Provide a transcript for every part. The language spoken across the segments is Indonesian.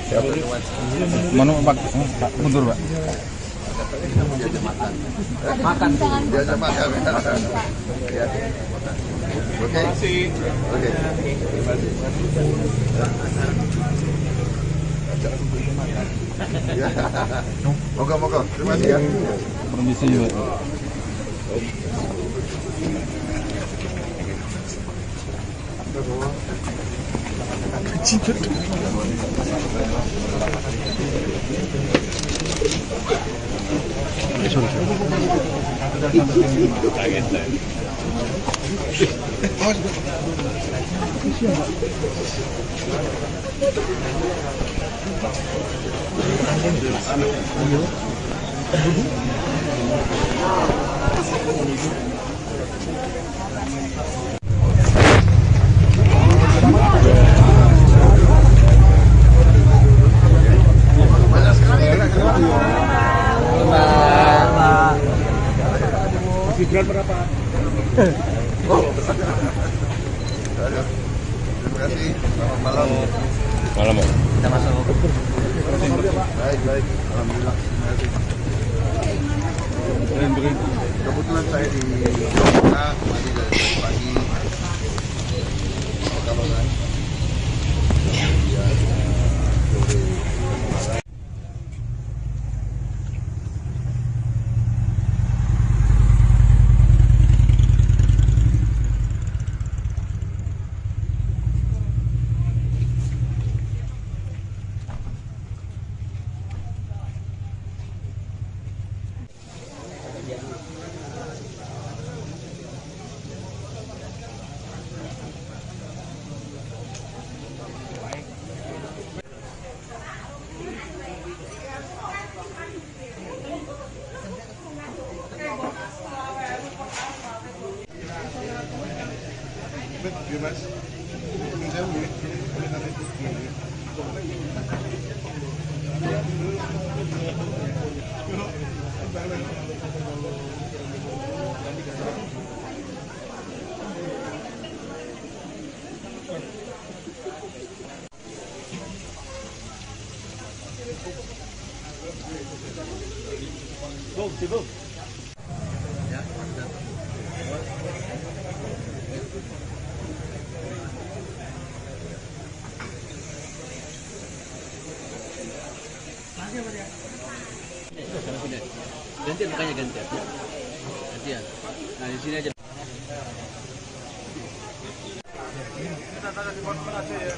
Mana Pak? Pak mundur Pak. Makan. Biasa makan. Ya. Oke. Oke. Ya. Moga-moga. Terima kasih ya. Permisi Pak. Gibran berapa? Terima kasih. Selamat malam. Malam Pak. Kita masuk. Baik. Alhamdulillah. Terima kasih. Kebetulan saya di Jakarta, tadi dari pagi. Kalau naik. Mas. Sibuk. Gantian makanya gantian. Nah di sini aja. Kita tangan di bawah aja ya.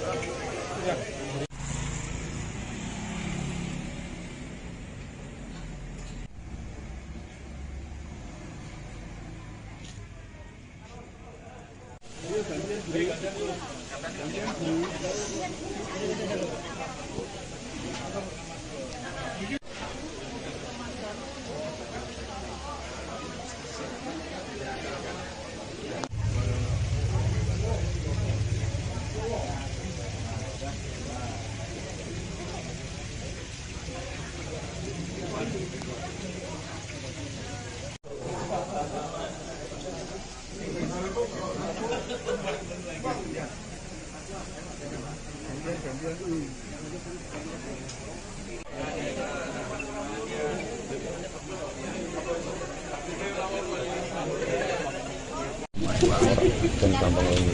Dan gampang ini.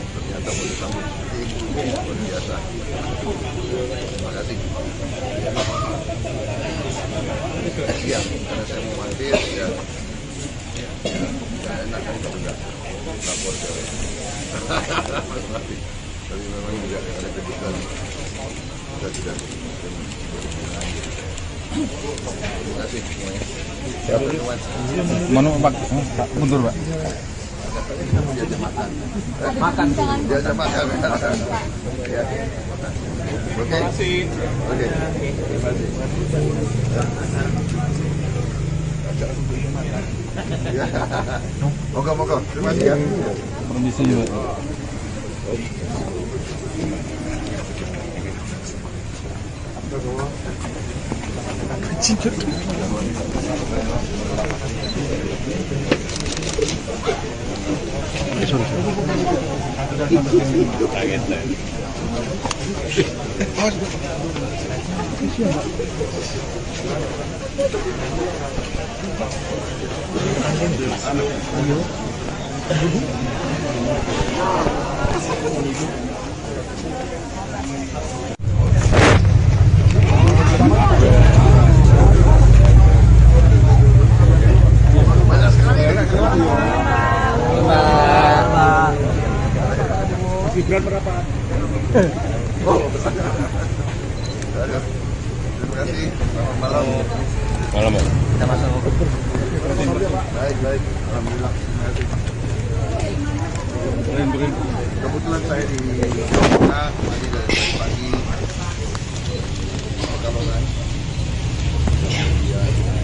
Ternyata boleh sambut seperti ini, luar biasa. Terima kasih. Siap, karena saya mau mampir ya. Saya enak kan kalau enggak lapor ke tapi memang juga ada kebutuhan kita tidak terima kasih semuanya. Mana Pak? Pak mundur Pak. Biasa makan. Makan. Biasa makan. Ya. Oke. Oke. Terima kasih. Ya. Moga-moga. Terima kasih ya. Permisi Pak. Kaget lah. Gibran berapa? Oh, terima kasih. Selamat malam. Malam, Pak. Kita masuk. Baik. Alhamdulillah. Terima kasih. Kebetulan saya di Jakarta, tadi dari pagi. Pekalongan. Kemudian sore.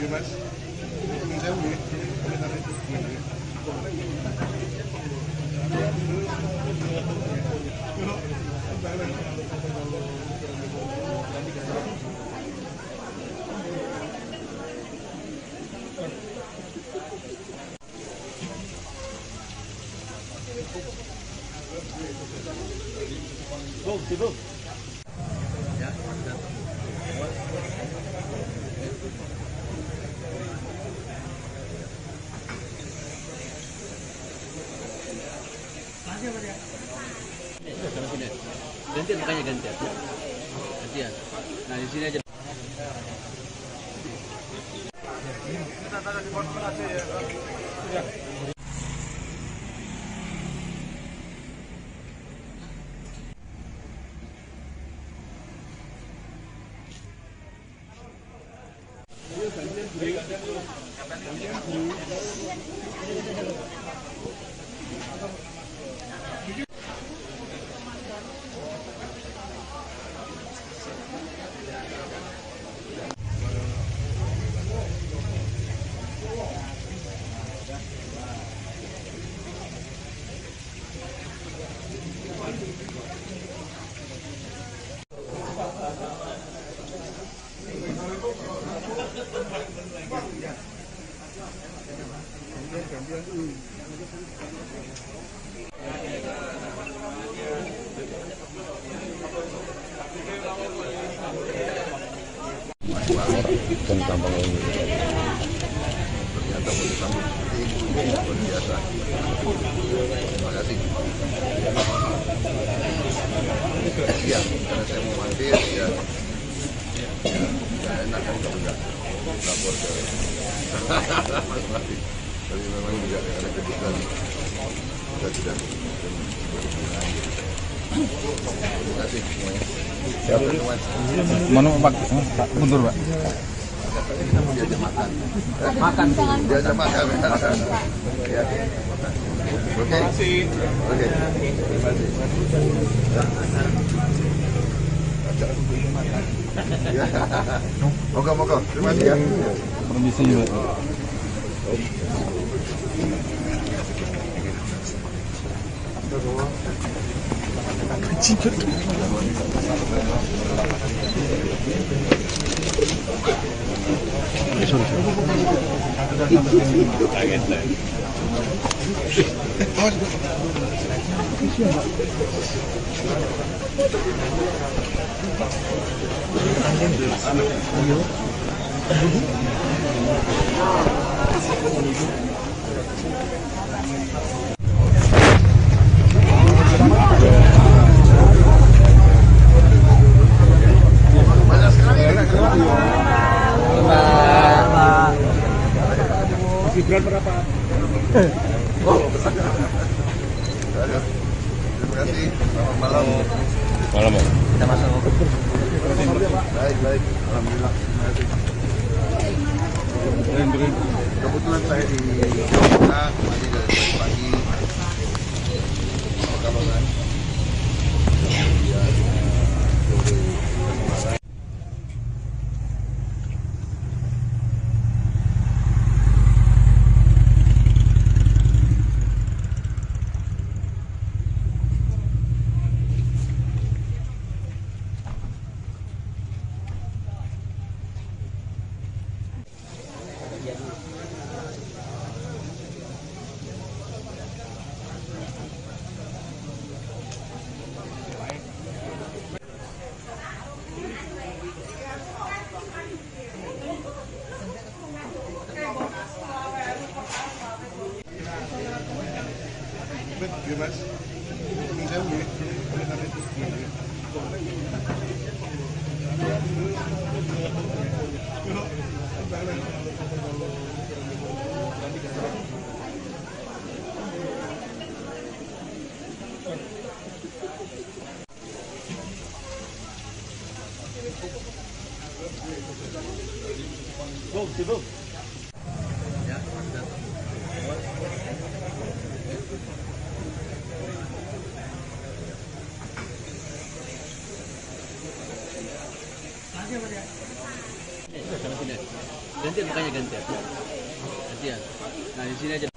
Mas. Saya beli. Go. Ya. Sama sini. Gantian makanya gantian. Gantian. Nah di sini aja. Dan gampang ini. Ternyata mau disambut seperti ini, luar biasa. Terima kasih. Ya, karena saya mau mampir, ya nggak enak kan kalau nggak lapor ke Mas Rafi. Tapi memang juga ada kejutan kita sudah berhubungan. Terima kasih semuanya. Siap. Mana Pak? Mundur, Pak. Diajak makan. Diajak makan. Ya. Oke. Oke. Terima kasih. Ya. Moga. Terima kasih ya. Permisi, Pak. Kaget lah. Gibran berapa? Oh, terima kasih. Selamat malam. Malam, Pak. Kita masuk. Alhamdulillah. Kebetulan saya di Jakarta kembali dari pagi Pekalongan. Kemudian sore Semarang. Mas. Gantian makanya gantian. Gantian. Nah di sini aja.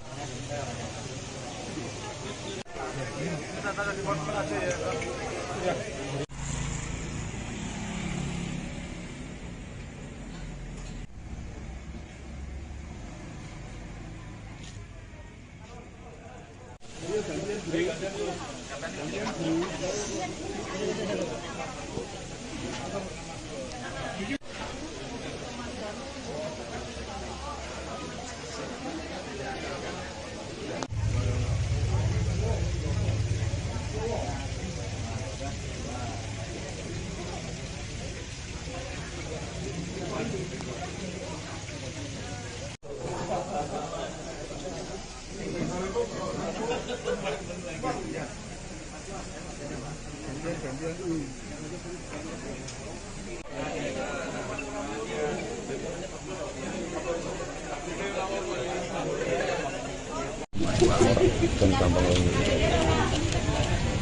Ikan tambang ini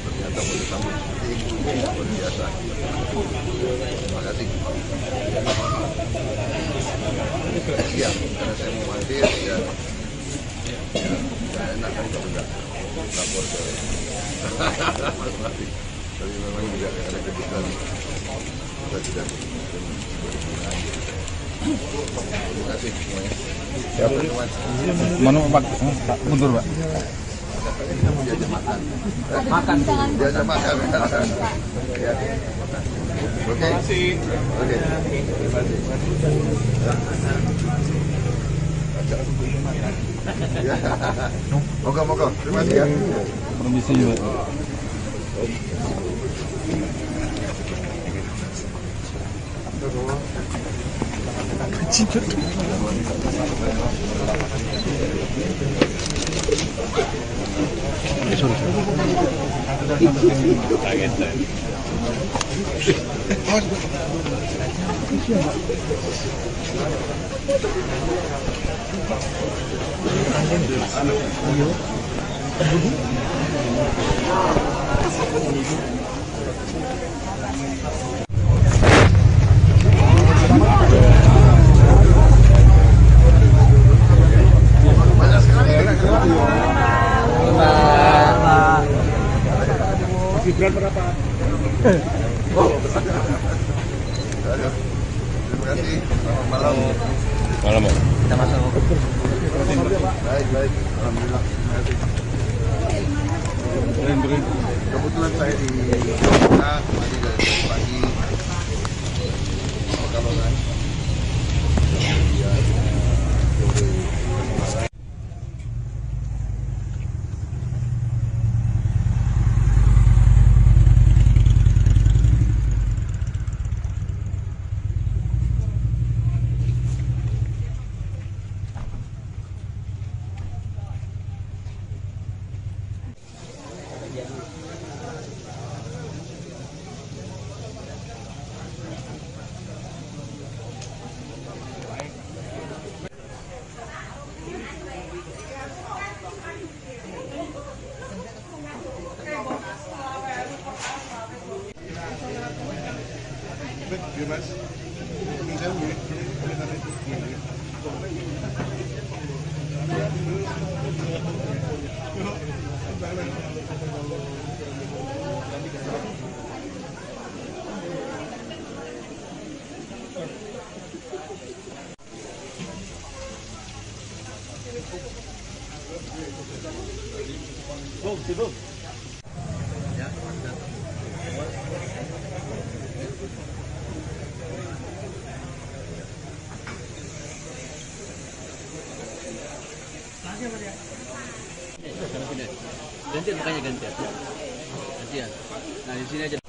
ternyata boleh sambut luar biasa. Terima kasih. Ya, karena saya mau hadir ya, saya enak kan kalau enggak lapor ke Mas Rafi. Tapi memang juga ada kejutan kita tidak berhubungan. Terima kasih semuanya. Siapa? Mana Pak? Mundur Pak. Diajak makan. Diajak makan. Ya. Oke. Oke. Ya. Moga-moga. Terima kasih ya. Permisi Pak. Kaget saya. Gibran berapa? Terima kasih. Selamat malam. Malam Pak. Kita masuk. Baik. Alhamdulillah. Terima kasih. Kebetulan saya di Jakarta kembali dari pagi Pekalongan. Kemudian sore Semarang. Ya, gantian makanya gantian. Gantian. Nah di sini aja.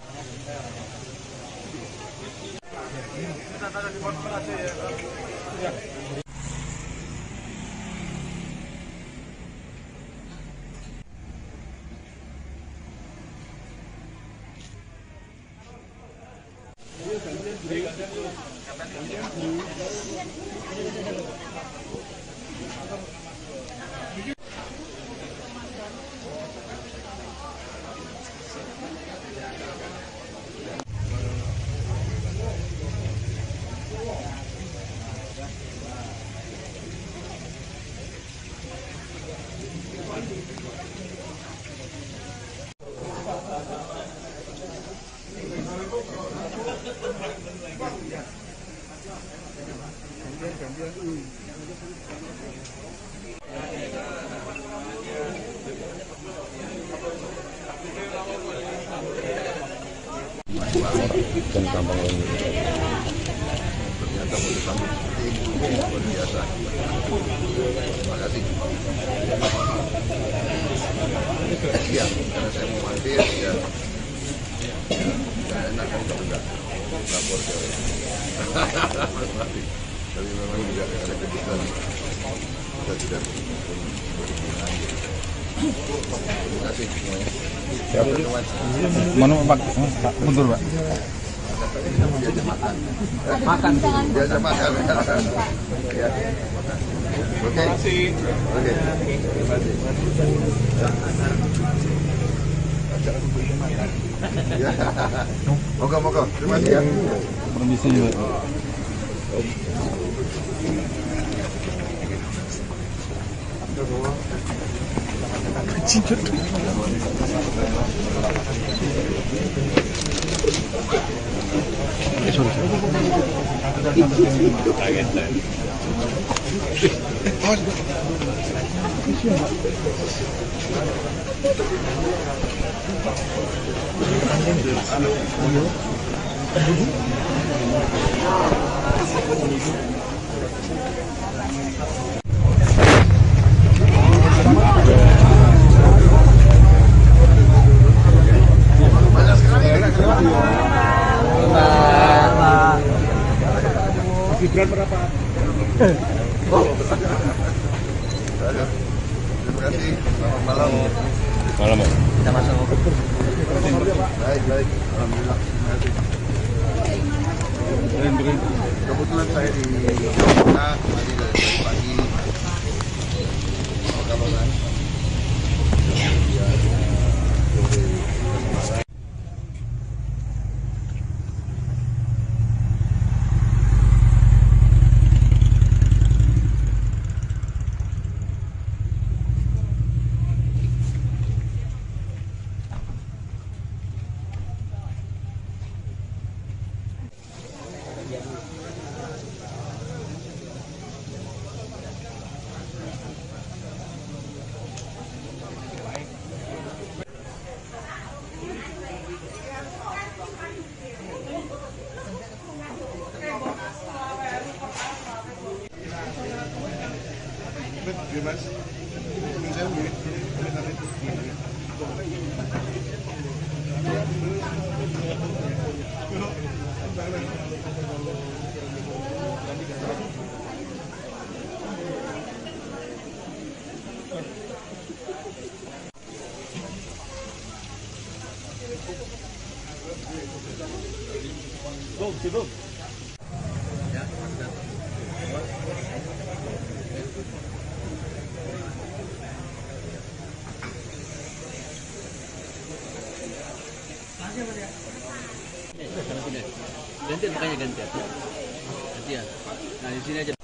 Dan gampang ini ternyata boleh tamu seperti ini luar biasa. Terima kasih. Iya, karena saya mau mampir ya, enak kan kalau enggak lapor ke tapi memang juga ada kejutan kita tidak berhubungan. Terima kasih semuanya. Siap. Mana Pak? Mundur Pak. Makan. Biasa makan. Ya. Oke. Oke. Terima kasih. Ya. Moga-moga. Terima kasih ya. Permisi juga. Gibran berapa? Terima kasih. Selamat malam. Malam Pak. Kita masuk. Baik, baik. Alhamdulillah. Terima kasih. Kebetulan saya di Jakarta tadi dari pagi. Apa kabar? Ya, gantian makanya gantian. Gantian. Nah di sini aja.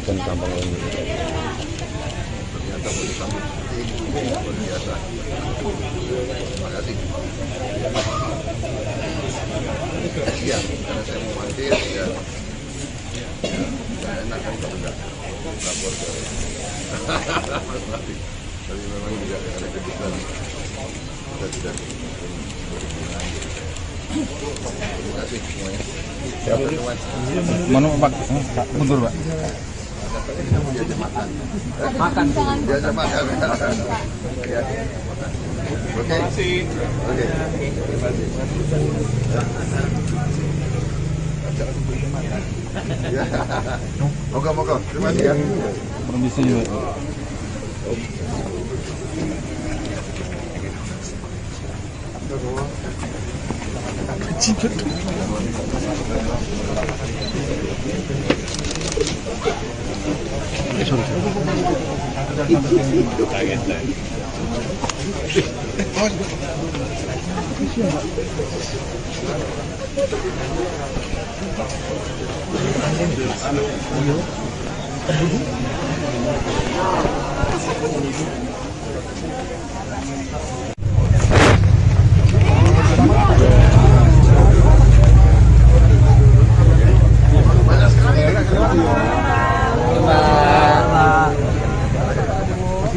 Dan gampang ini ternyata boleh sambut seperti ini luar biasa. Terima kasih. Iya, karena saya mau mampir ya, ya enak kan kalau enggak lapor ke Mas Rafi. Tapi memang juga ada kejutan kita tidak berhubungan. Terima kasih semuanya. Mana Pak? Mundur Pak. Biasa makan. Biasa makan. Ya. Oke. Oke. Terima kasih. Ya. Moga-moga. Terima kasih ya. Permisi Pak.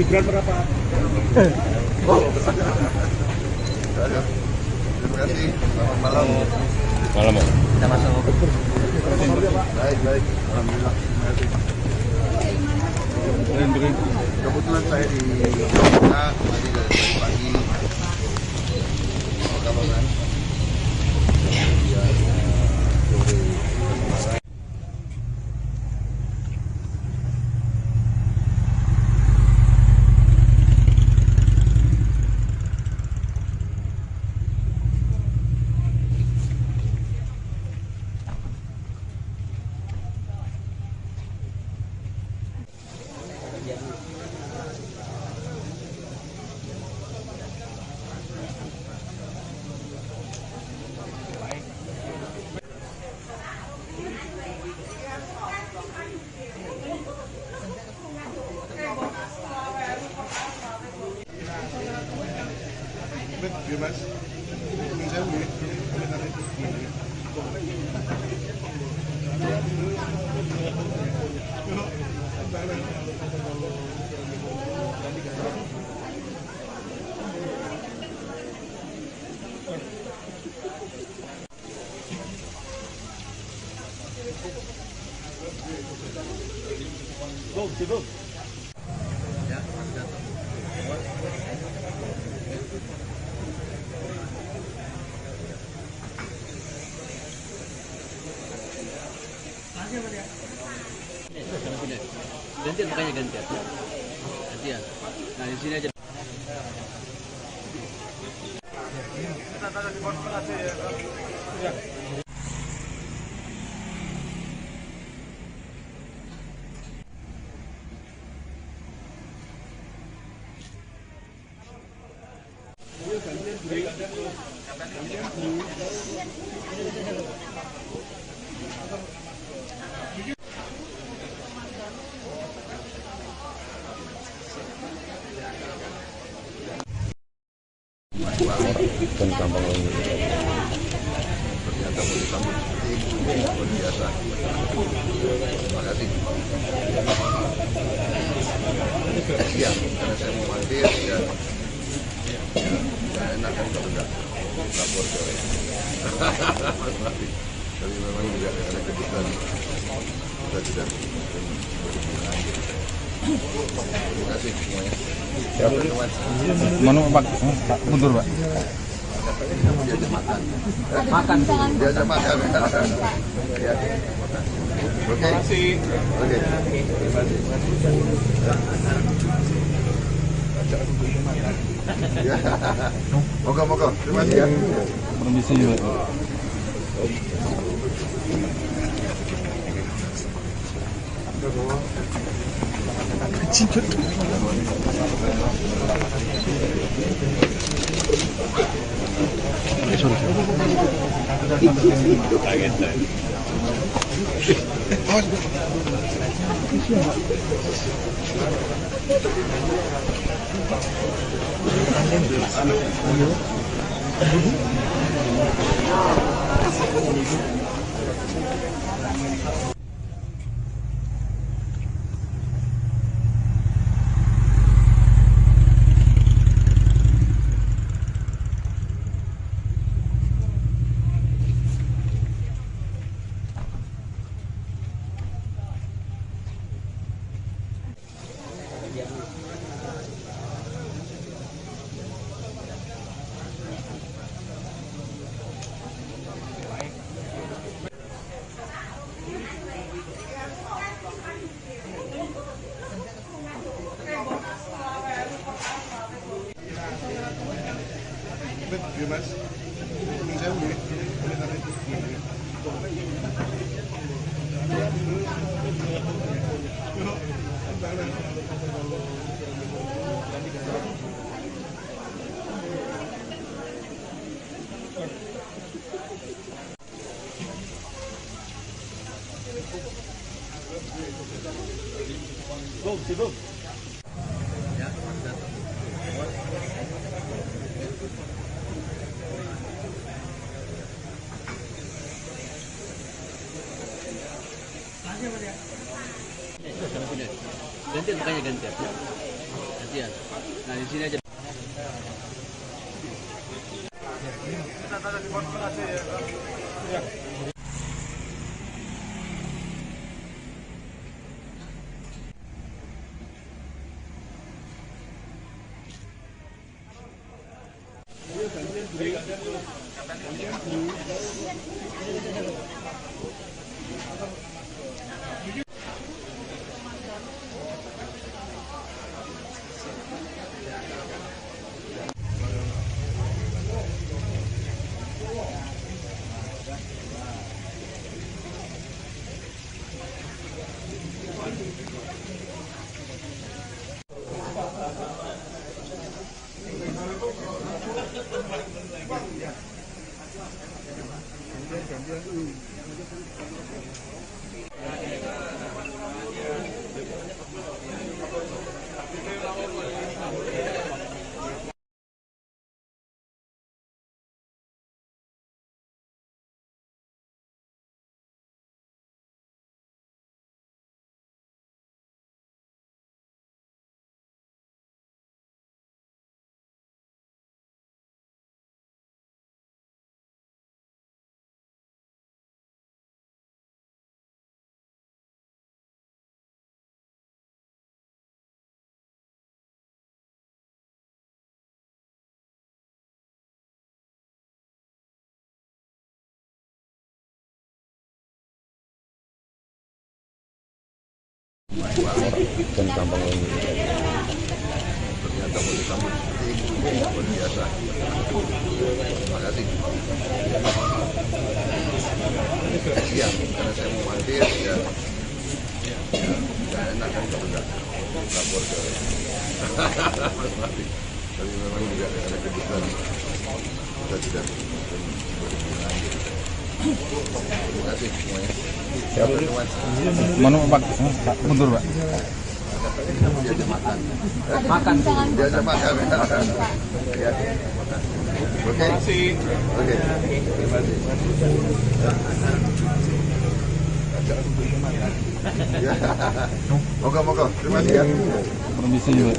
Gibran berapa? Terima kasih. Selamat malam. Malam Pak. Kita masuk. Baik. Alhamdulillah. Terima kasih. Kebetulan saya di Jakarta tadi dari pagi. Apa kabar kan? Mas. Go. Ya, gantian makanya gantian. Gantian. Nah di sini aja. Dan gampang ini ternyata boleh luar biasa. Terima kasih. Ya, karena saya mau mampir dan enak kan kalau enggak lapor ke Mas Rafi. Tapi memang juga ada kebutuhan kita tidak berhubungan. Terima kasih semuanya. Mana Pak? Pak, mundur Pak. Diajak makan. Diajak makan. Ya. Oke. Oke. Ya. Moga-moga. Terima kasih ya. Permisi Pak. Gantian makanya gantian. Gantian. Nah di sini aja. Dan gampang ini. Ternyata boleh sambut seperti ini, luar biasa. Terima kasih. Ya, karena saya mau mampir dan enak kan kalau enggak lapor ke Mas Rafi. Tapi memang juga ada kebutuhan kita tidak berhubungan. Terima kasih semuanya. Mana Pak? Pak, mundur Pak. Diajak makan. Diajak makan. Ya. Oke. Oke. Terima kasih. Ya. Moga-moga. Terima kasih ya. Permisi juga.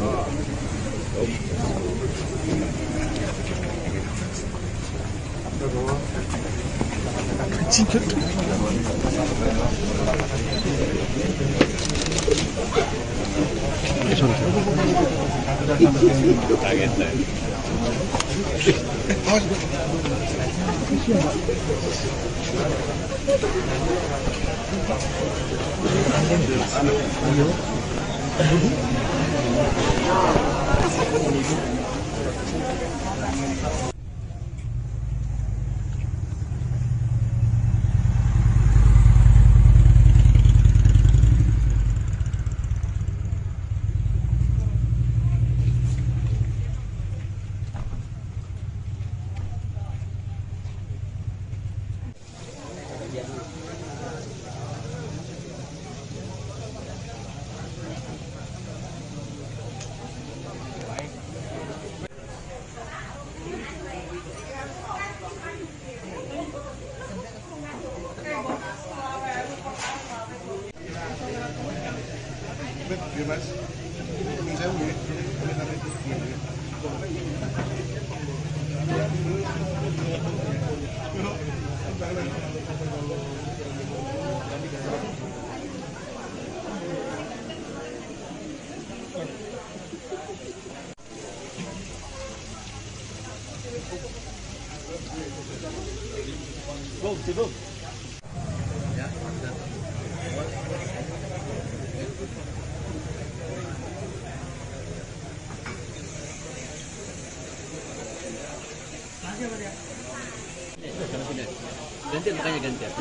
Gantian, makanya gantian.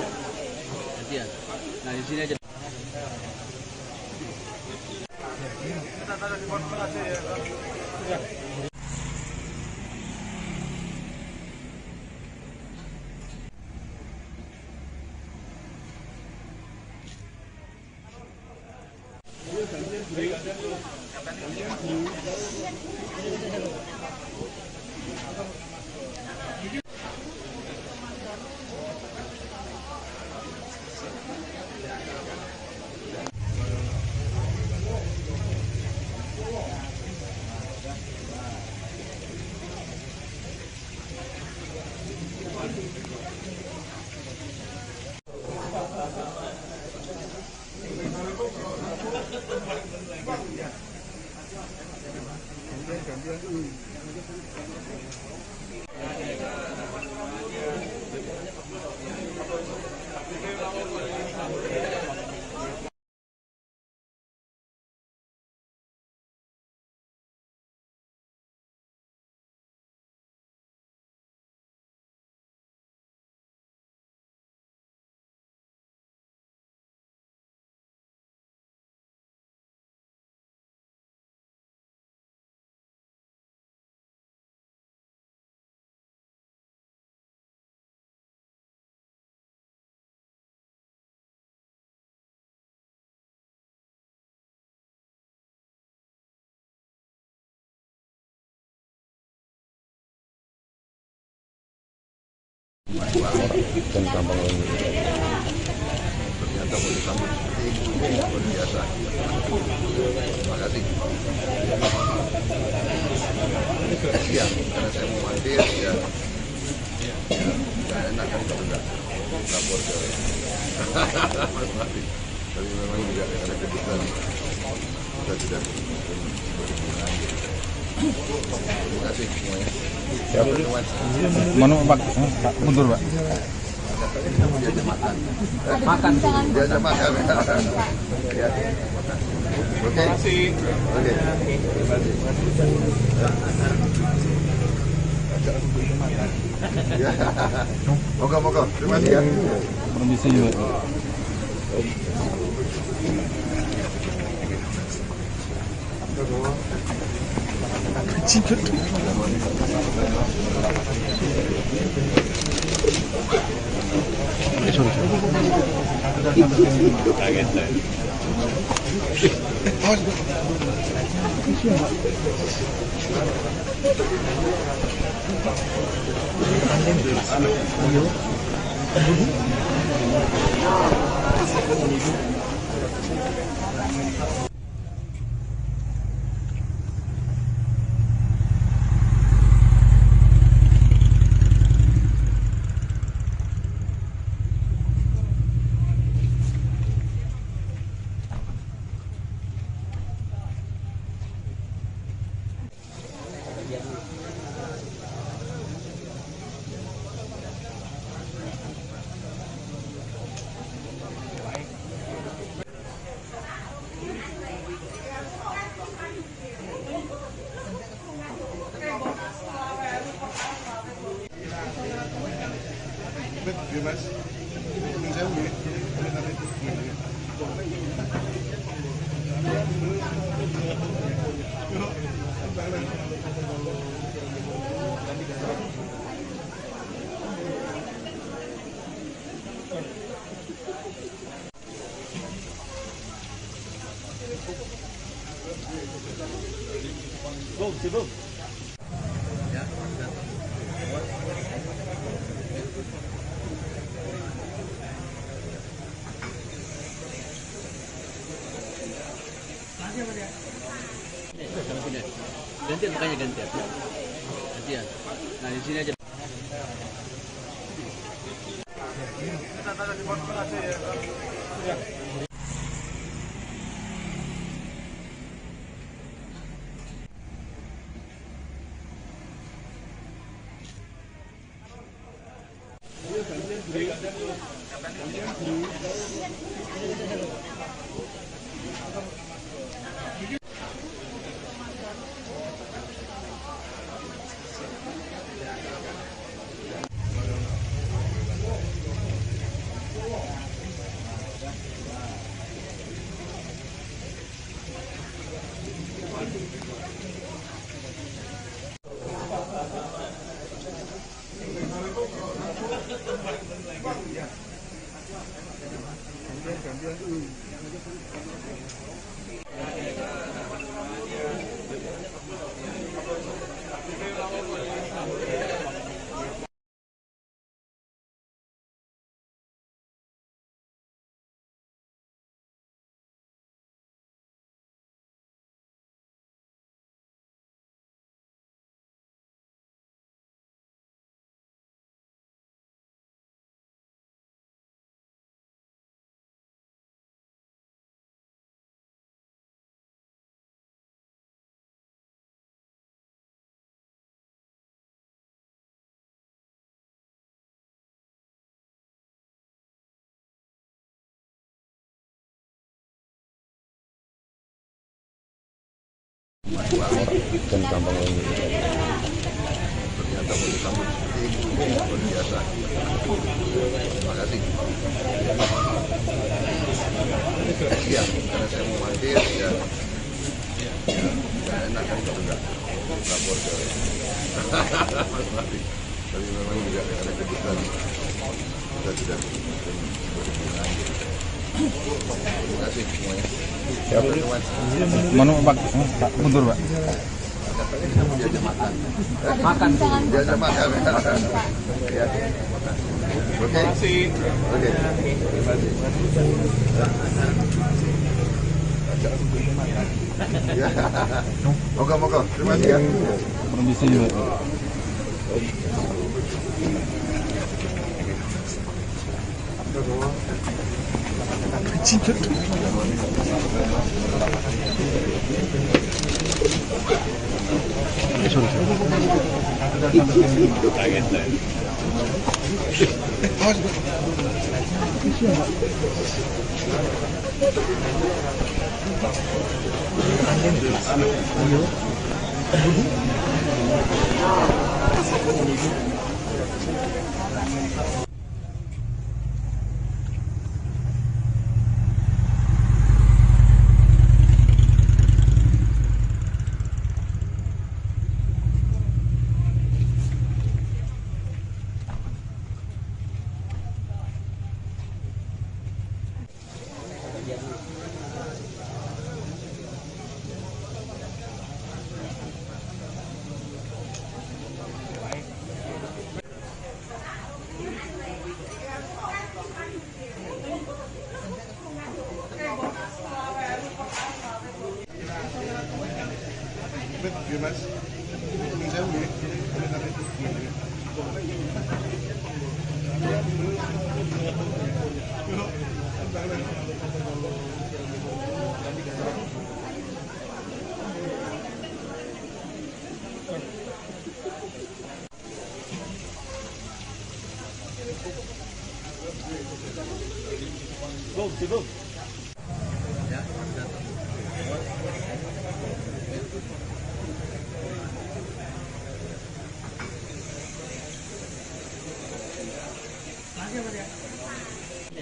Gantian. Nah, di sini aja. Dan gampang lagi. Ternyata mau disambut seperti ini luar biasa. Terima kasih. Ya, karena saya mau hadir ya, nggak enak kan kalau nggak lapor ke Mas Mati. Tapi memang juga ada kebutuhan kita sudah berhubungan. Terima kasih semuanya. Ya, Mana Pak? Pak, mundur Pak. Diajak makan. Makan. Diajak makan. Ya. Oke. Terima kasih. Oke. Terima kasih. Ya. Moga-moga. Terima kasih ya. Permisi juga. Ya, satu. Sama sini. Gantian makanya gantian. Gantian. Nah di sini aja. Dan gampang ini ternyata mau disambut seperti ini luar biasa. Terima kasih. Ya, karena saya mau mampir ya enak kan kalau enggak lapor ke Mas Mati. Tapi memang juga ada kebutuhan kita tidak berhubungan. Terima kasih semuanya. Siap. Mana Pak? Mundur Pak. Diajak makan. Makan. Diajak makan. Ya. Oke. Terima kasih. Oke. Terima kasih. Ya. Moga-moga. Terima kasih ya. Permisi Pak. Ya, satu.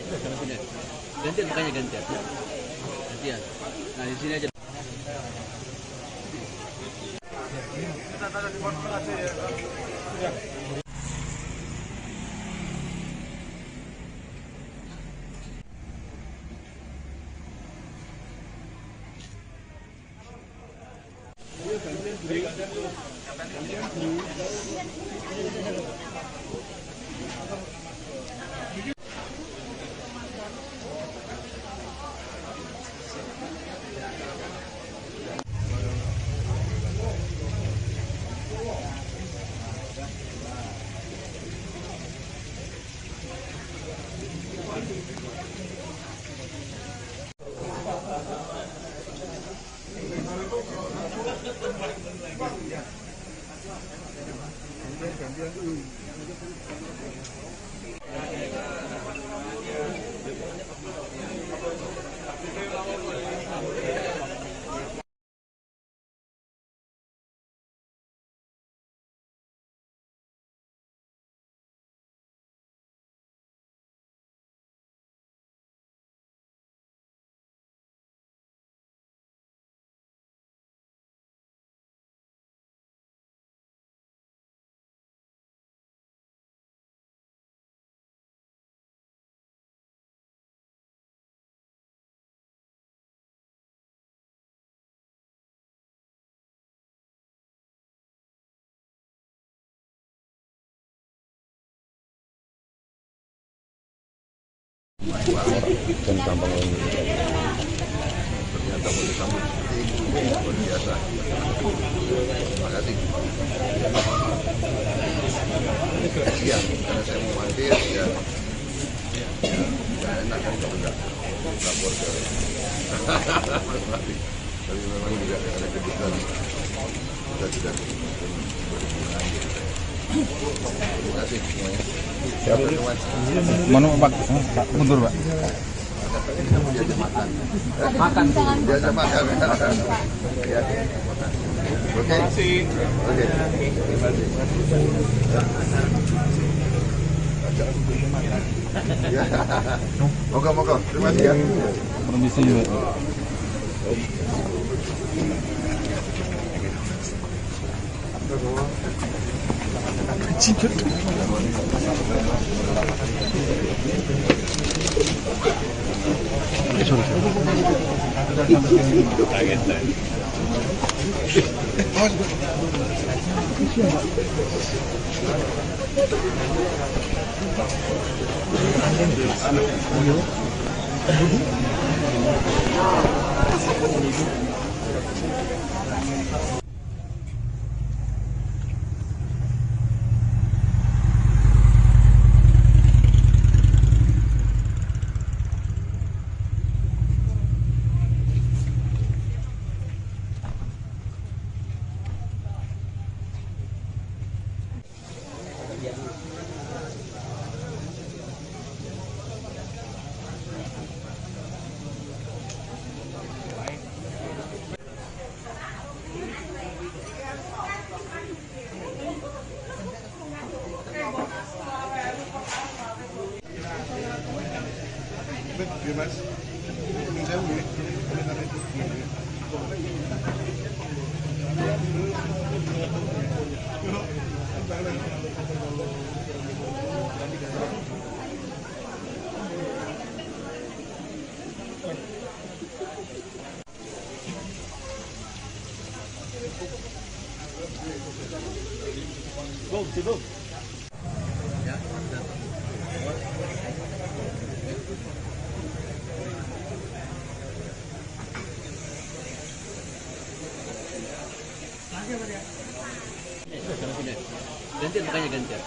Sama sini. Gantian makanya gantian. Gantian. Nah di sini aja. Dan gampang ternyata boleh sambut seperti ini luar biasa. Terima kasih. Iya, karena saya mau mampir ya nggak enak kan kalau nggak lapor ke tapi memang juga ada kejutan kita tidak berhubungan gitu. Terima kasih semuanya. Siapa Mana Pak? Mundur Pak. diajak makan. Makan. Diajak makan. Ya. Oke. Oke. Terima kasih. Ya. Moga-moga. Terima kasih ya. Permisi Pak. Gantian makanya gantian.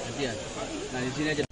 Gantian. Nah di sini aja.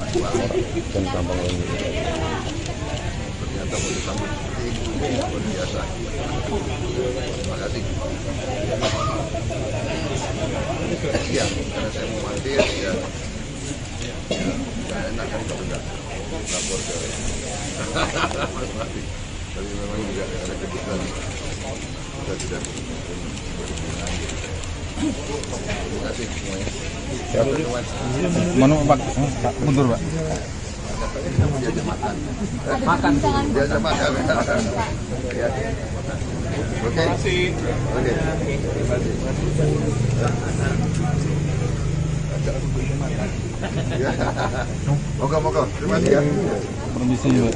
dan gampang ini. Ternyata mau disambut seperti ini luar biasa. Terima kasih. Iya, karena saya mau mampir ya. Nggak enak kan kalau nggak lapor ke Mas Mati. Tapi memang juga ada kebutuhan kita sudah berhubungan. Terima kasih semuanya. Mana Pak? Mundur Pak. Diajak makan. Makan. Diajak makan. Ya. Oke. Oke. Terima kasih. Ya. Moga-moga. Terima kasih ya. Permisi Pak.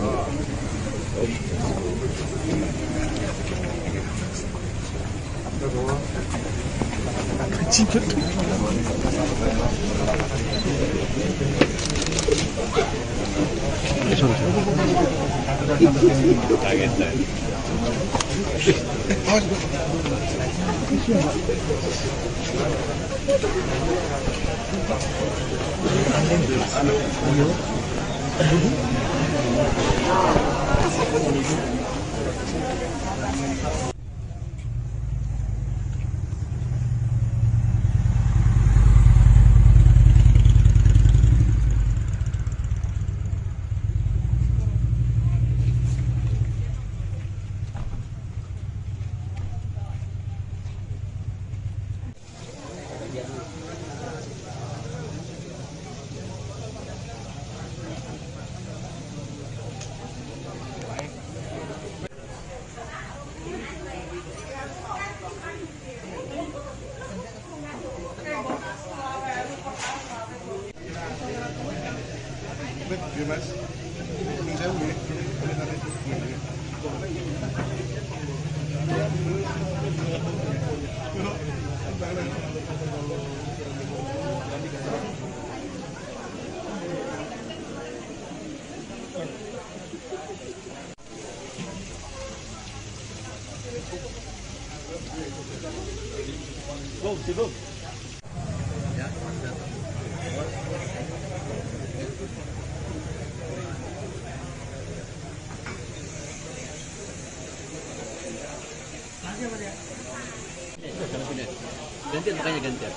Gantian makanya gantian.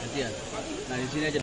Gantian. Nah di sini aja.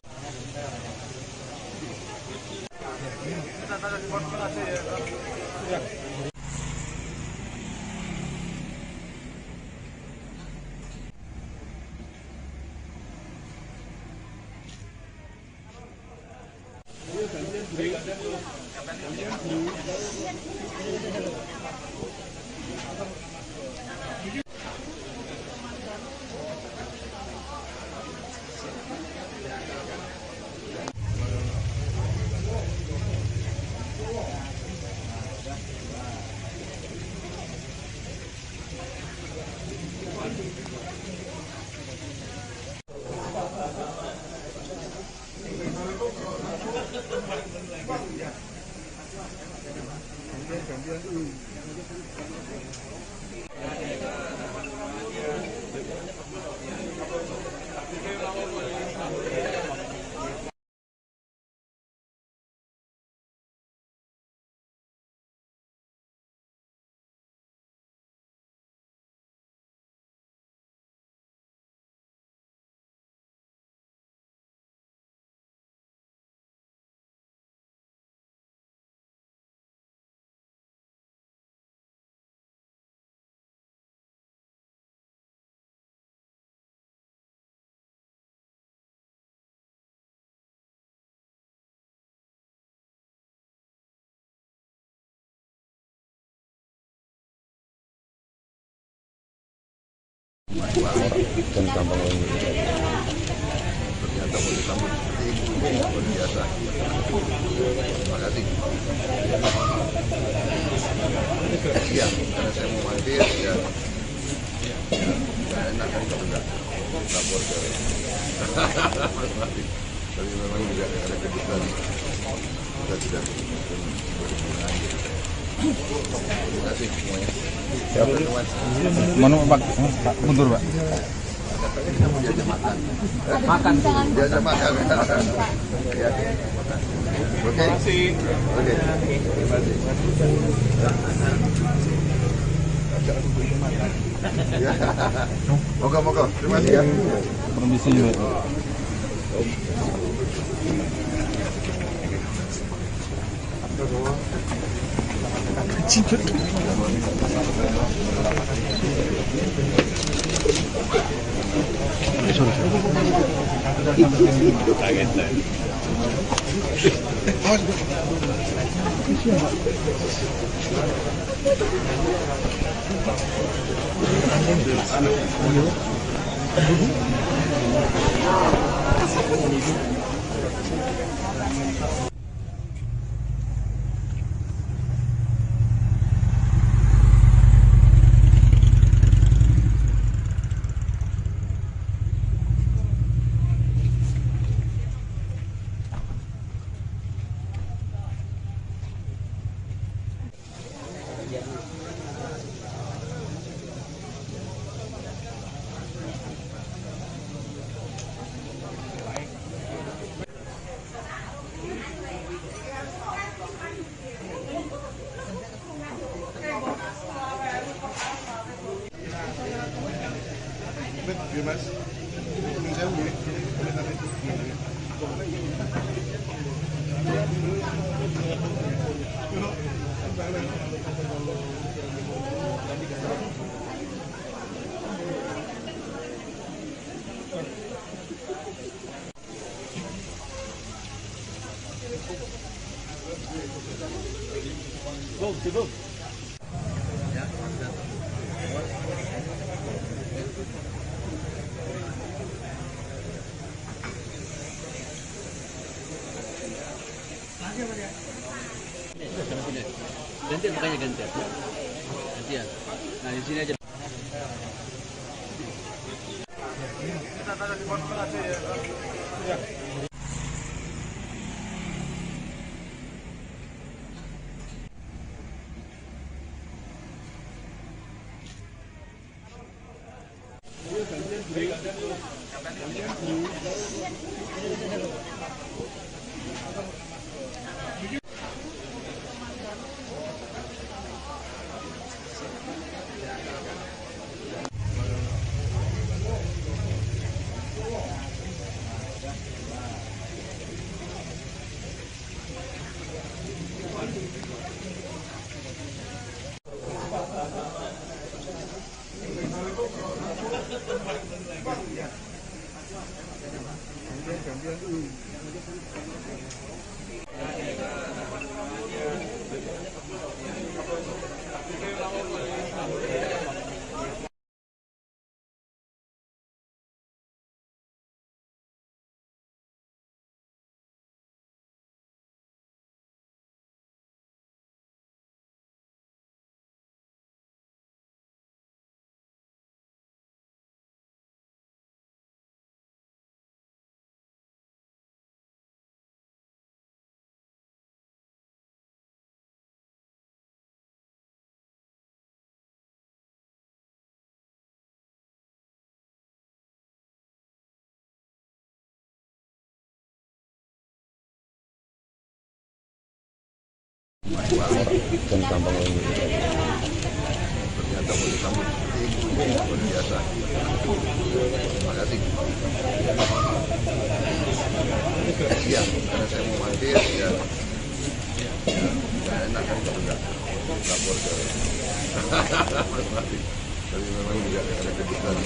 Dan gampang ini. Ternyata mau disambut seperti ini luar biasa. Terima kasih. Iya, karena saya mau mampir ya. Nggak enak kan kalau nggak lapor ke Mas Mati. Tapi memang juga ada kebutuhan kita sudah berhubungan. Terima kasih semuanya. Mana Pak? Mundur Pak. Diajak makan. Makan. Diajak makan. Ya. Oke. Oke. Ya. Moga-moga. Terima kasih ya. Permisi juga. Gantian makanya gantian. Gantian. Nah di sini aja. Dan gampang ini. Ternyata mau disambut luar biasa. Terima kasih. Iya, karena saya mau mampir ya. Nggak enak kan kalau nggak lapor ke tapi memang juga ada kejutan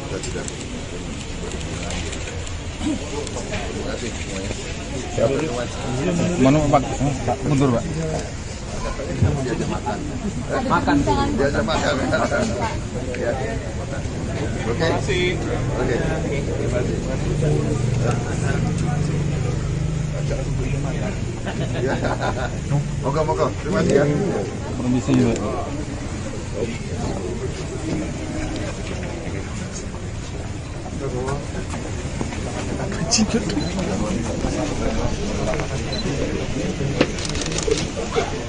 kita tidak berhubungan. Terima kasih semuanya. Mana Pak? Mundur Pak. Diajak makan. Makan. Diajak makan. Ya, makan. Oke. Oke. Terima kasih. Ya. Moga-moga. Terima kasih ya. Permisi juga.